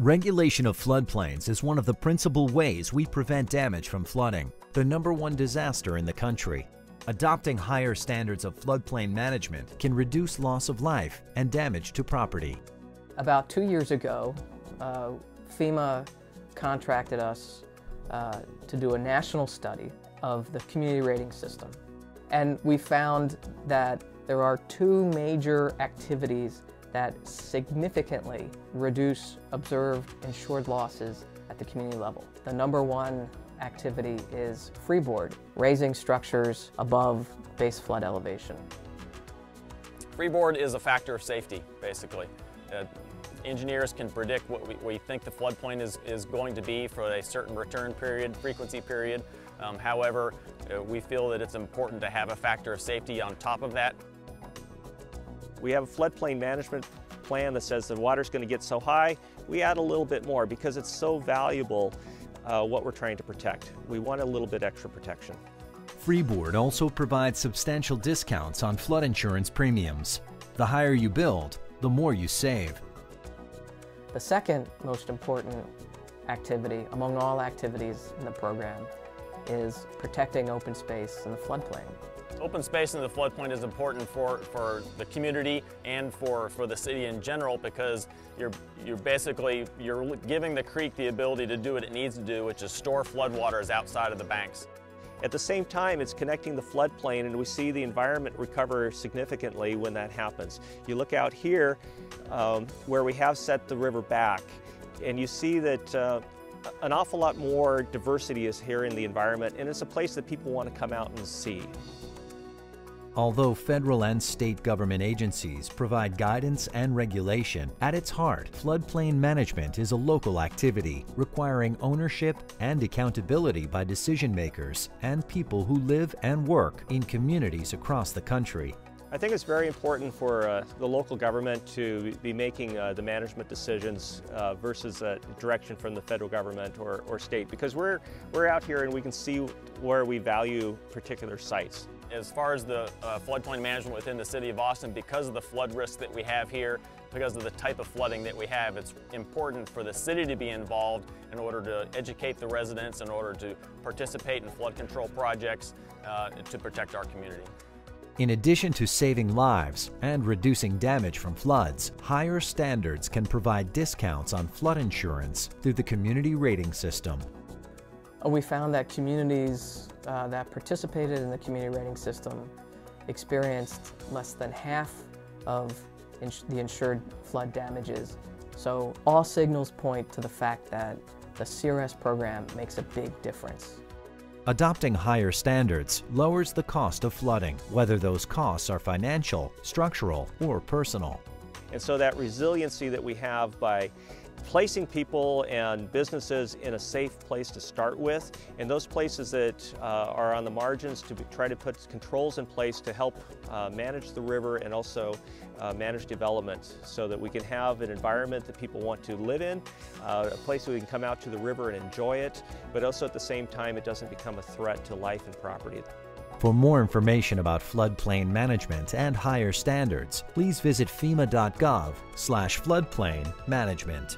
Regulation of floodplains is one of the principal ways we prevent damage from flooding, the #1 disaster in the country. Adopting higher standards of floodplain management can reduce loss of life and damage to property. About 2 years ago, FEMA contracted us to do a national study of the community rating system. And we found that there are 2 major activities that significantly reduce observed insured losses at the community level. The #1 activity is freeboard, raising structures above base flood elevation. Freeboard is a factor of safety, basically. Engineers can predict what we think the floodplain is going to be for a certain return period, frequency period. However, we feel that it's important to have a factor of safety on top of that. We have a floodplain management plan that says the water's going to get so high, we add a little bit more because it's so valuable what we're trying to protect. We want a little bit extra protection. Freeboard also provides substantial discounts on flood insurance premiums. The higher you build, the more you save. The second most important activity among all activities in the program is protecting open space in the floodplain. Open space in the floodplain is important for the community and for the city in general, because you're giving the creek the ability to do what it needs to do, which is store floodwaters outside of the banks. At the same time, it's connecting the floodplain, and we see the environment recover significantly when that happens. You look out here where we have set the river back, and you see that an awful lot more diversity is here in the environment, and it's a place that people want to come out and see. Although federal and state government agencies provide guidance and regulation, at its heart, floodplain management is a local activity requiring ownership and accountability by decision makers and people who live and work in communities across the country. I think it's very important for the local government to be making the management decisions versus direction from the federal government or state, because we're out here and we can see where we value particular sites. As far as the floodplain management within the city of Austin, because of the flood risk that we have here, because of the type of flooding that we have, it's important for the city to be involved in order to educate the residents, in order to participate in flood control projects to protect our community. In addition to saving lives and reducing damage from floods, higher standards can provide discounts on flood insurance through the community rating system. We found that communities that participated in the community rating system experienced less than half of the insured flood damages. So all signals point to the fact that the CRS program makes a big difference. Adopting higher standards lowers the cost of flooding, whether those costs are financial, structural, or personal. And so that resiliency that we have by placing people and businesses in a safe place to start with, and those places that are on the margins to try to put controls in place to help manage the river and also manage development, so that we can have an environment that people want to live in, a place where we can come out to the river and enjoy it, but also at the same time it doesn't become a threat to life and property. For more information about floodplain management and higher standards, please visit FEMA.gov/floodplain management.